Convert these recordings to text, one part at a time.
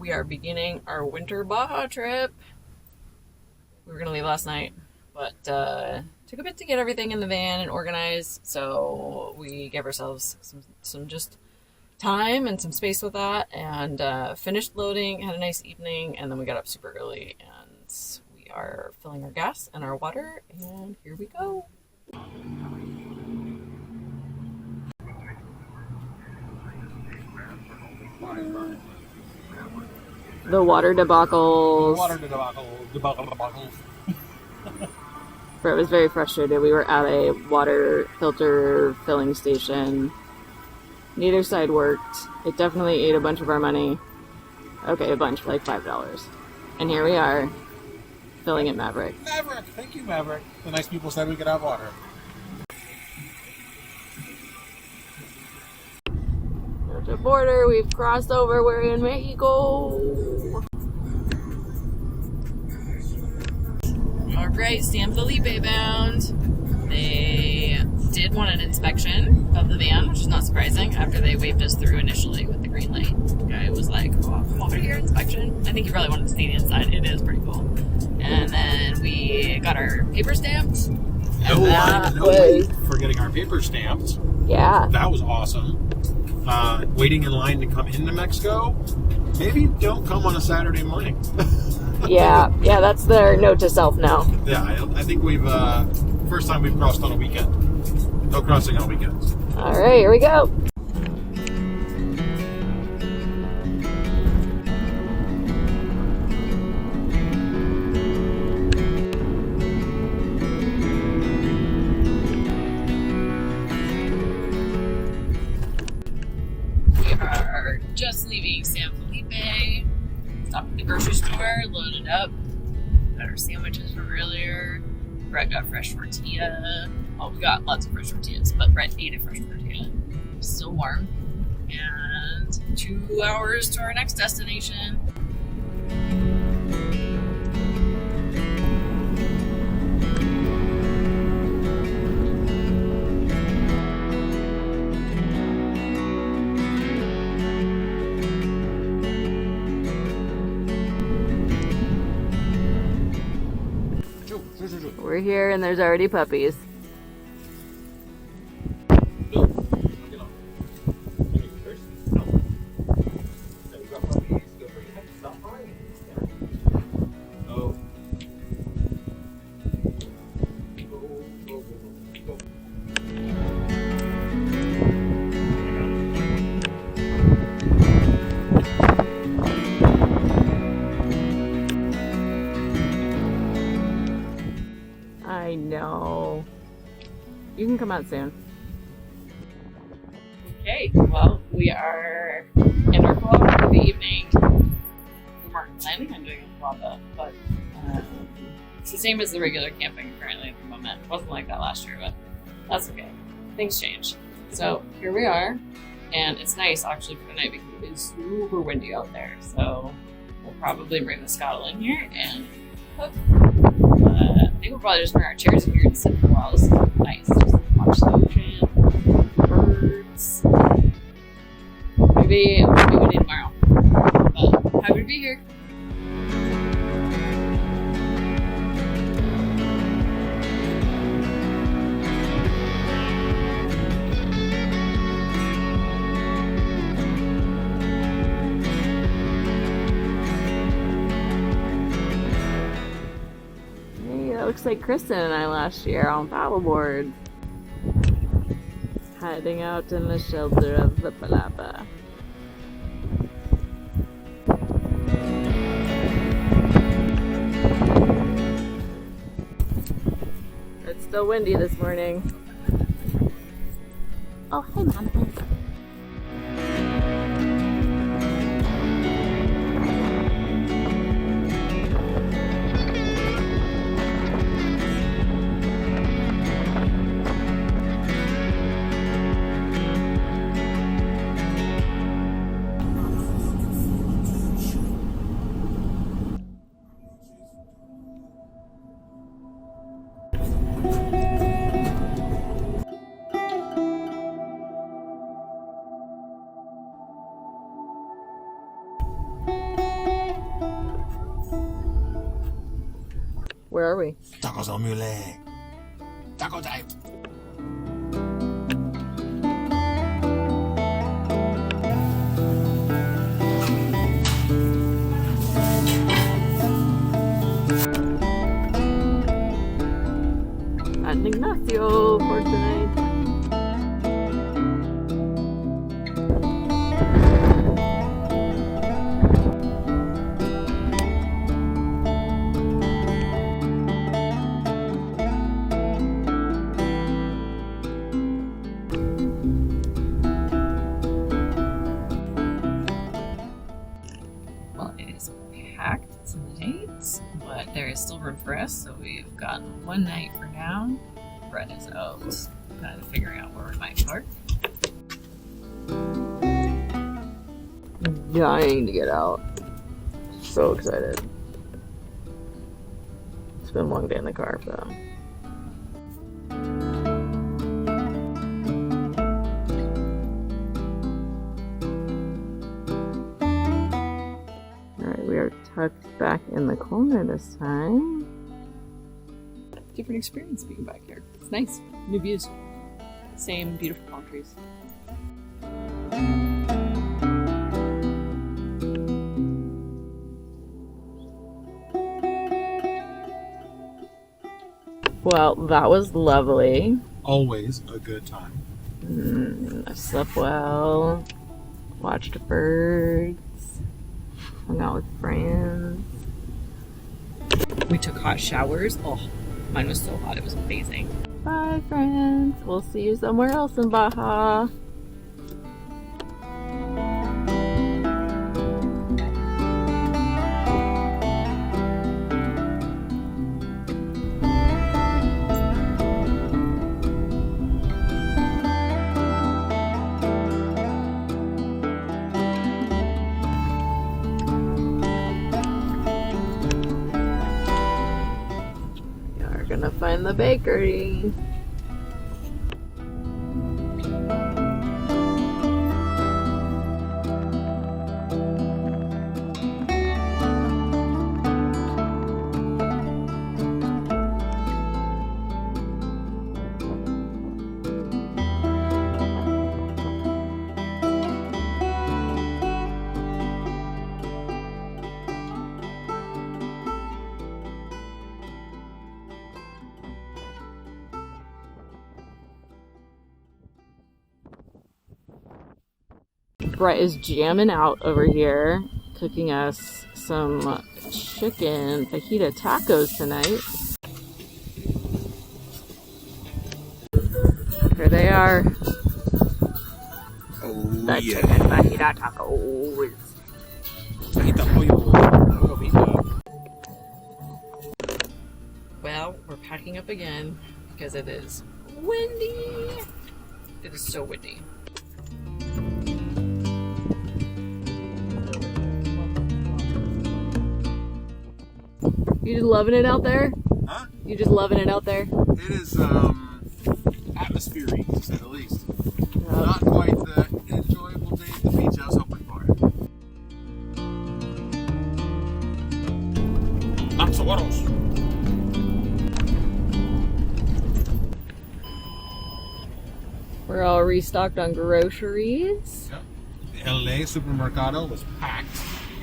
we are beginning our winter Baja trip. We were going to leave last night, but took a bit to get everything in the van and organize, so we gave ourselves some just time and some space with that, and finished loading, had a nice evening, and then we got up super early, and we are filling our gas and our water, and here we go. The water debacles. Brett was very frustrated. We were at a water filter filling station. Neither side worked. It definitely ate a bunch of our money. Okay, a bunch, like $5. And here we are, filling at Maverick. Maverick! Thank you, Maverick. The nice people said we could have water. There's a border. We've crossed over. We're in Mexico. Alright, San Felipe bound. They did want an inspection of the van, which is not surprising after they waved us through initially with the green light. The guy was like, oh, come over here, inspection. I think he probably wanted to see the inside. It is pretty cool. And then we got our paper stamped. No line, no wait for getting our paper stamped. Yeah. That was awesome. Waiting in line to come into Mexico. Maybe don't come on a Saturday morning. Yeah, that's their note to self now. Yeah, I think we've, first time we've crossed on a weekend. No crossing on weekends. All right, here we go. We are just leaving San Felipe. Stopped at the grocery store, loaded up. Got our sandwiches from earlier. Brett got fresh tortilla. Oh, we got lots of fresh tortillas, but Brett ate a fresh tortilla. It's still warm. And 2 hours to our next destination. We're here and there's already puppies. I know. You can come out soon. Okay, well, we are in our club for the evening. We weren't planning on doing a club, but it's the same as the regular camping currently at the moment. It wasn't like that last year, but that's okay. Things change. So here we are, and it's nice actually for the night because it is super windy out there. So we'll probably bring the scuttle in here and cook. I think we'll probably just bring our chairs in here and sit for a while. This is nice. Just watch the ocean, birds. Maybe we need tomorrow. But happy to be here. Looks like Kristen and I last year on paddleboard. Hiding out in the shelter of the Palapa. It's still windy this morning. Oh, hi, Mama. Where are we? Tacos al Mulegé. Taco time. San Ignacio for tonight. Well, it is packed tonight, but there is still room for us, so we've got one night for now. Brett is out, kind of figuring out where we might park. Dying to get out. So excited. It's been a long day in the car, though. Alright, we are tucked back in the corner this time. Different experience being back here. It's nice. New views. Same beautiful palm trees. Well, that was lovely. Always a good time. I slept well. Watched birds. Hung out with friends. We took hot showers. Oh, mine was so hot. It was amazing. Bye, friends. We'll see you somewhere else in Baja. Gonna find the bakery. Brett is jamming out over here, cooking us some chicken fajita tacos tonight. Here they are. Oh, The chicken fajita tacos. Well, we're packing up again because it is windy. It is so windy. You just loving it out there? Huh? You just loving it out there? It is atmospheric, to say the least. Not quite the enjoyable day at the beach I was hoping for. Not so waros. We're all restocked on groceries. Yep. The LA supermercado was packed.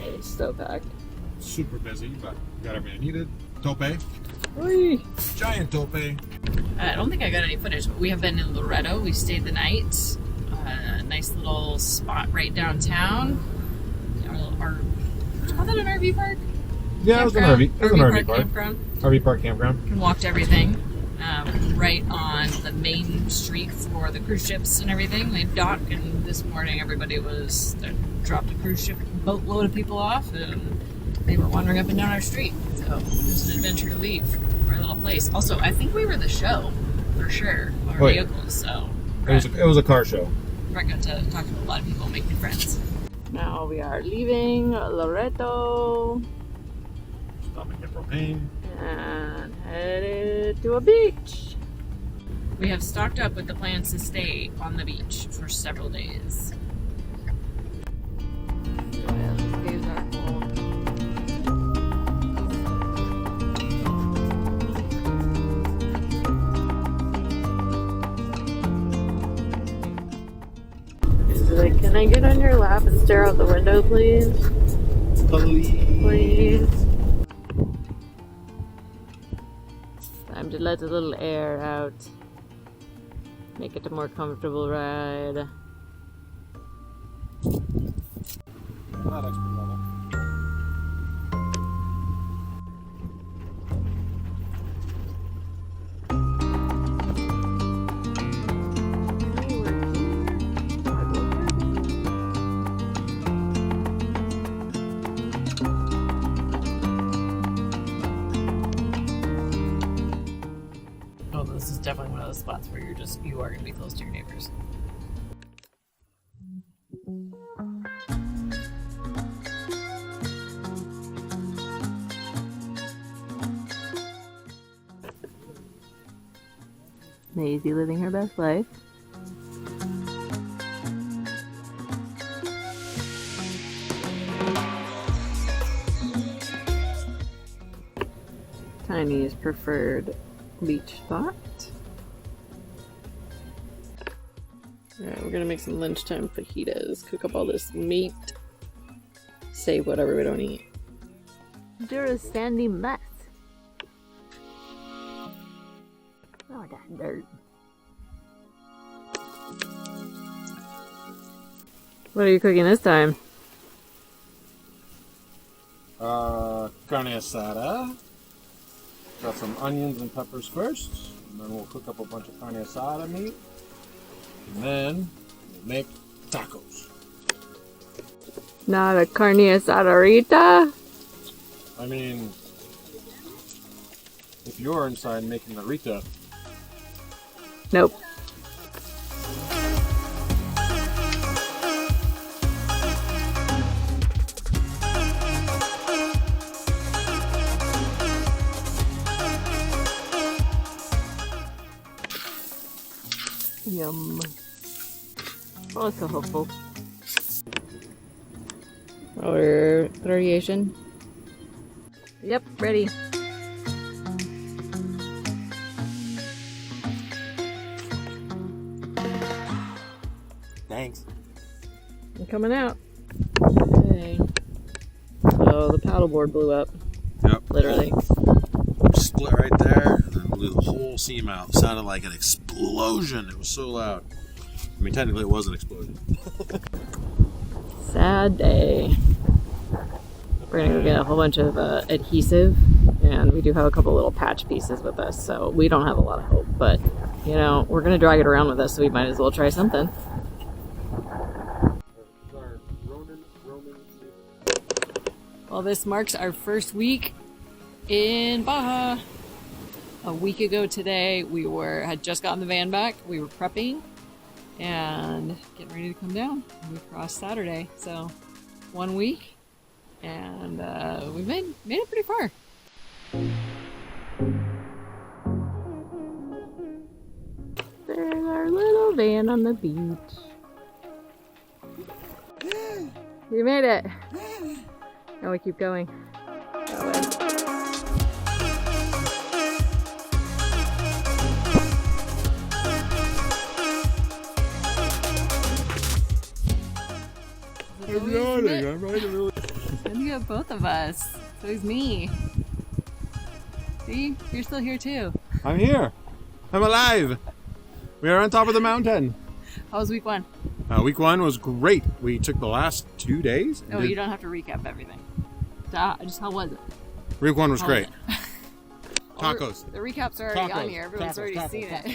It's so packed. Super busy, but got everything I needed. Tope. Whee! Giant tope. I don't think I got any footage, but we have been in Loretto. We stayed the night. A nice little spot right downtown. Did you call that an RV park? Yeah, it was an RV. It was an RV park. Campground. RV park campground. And walked everything right on the main street for the cruise ships and everything. They dock, and this morning everybody they dropped a cruise ship boatload of people off, and they were wandering up and down our street. So it was an adventure to leave our little place. Also, I think we were the show for sure. Our vehicles. So It was a car show. Brett got to talk to a lot of people and make new friends. Now we are leaving Loretto Stopping at propane. and headed to a beach. We have stocked up with the plans to stay on the beach for several days. Oh yeah, these days are cool. Can I get on your lap and stare out the window, please? Please. Time to let a little air out. Make it a more comfortable ride. Not expert level. Oh, this is definitely one of those spots where you are going to be close to your neighbors. Maisie living her best life. Tiny's preferred beach spot. Alright, we're gonna make some lunchtime fajitas. Cook up all this meat. Save whatever we don't eat. You're a sandy mess. Oh, that dirt. What are you cooking this time? Carne asada. Got some onions and peppers first, and then we'll cook up a bunch of carne asada meat, and then we'll make tacos. Not a carne asadorita? I mean, if you're inside making the Rita. Nope. Yum. Oh, so hopeful. Our variation. Yep, ready. Thanks. I'm coming out. Okay. So the paddleboard blew up. Yep. Literally. Split right there, and then blew the whole seam out. Sounded like an explosion. It was so loud. I mean, technically it was an explosion. Sad day. We're gonna go get a whole bunch of adhesive, and we do have a couple little patch pieces with us, so we don't have a lot of hope, but you know, we're gonna drag it around with us, so we might as well try something. Well, this marks our first week in Baja. A week ago today, we had just gotten the van back. We were prepping and getting ready to come down. We crossed Saturday, so 1 week, and we made it pretty far. There's our little van on the beach. You made it. Now we keep going. That way. I'm yawning. I'm right in the middle. And you have both of us. So is me. See? You're still here too. I'm here. I'm alive. We are on top of the mountain. How was week one? Week one was great. We took the last 2 days. Oh, you don't have to recap everything. Just how was it? Week one was How great. Was Tacos. The recaps are already on here. Everyone's already seen it.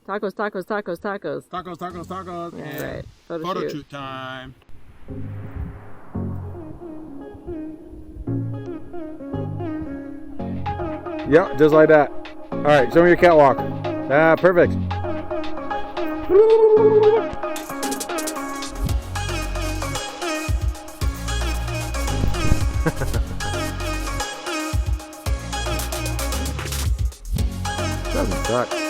Tacos, tacos, tacos, tacos. Tacos, tacos, tacos. Yeah, right. Photo shoot time. Yep, just like that. All right, show me your catwalk. Perfect. Doesn't suck.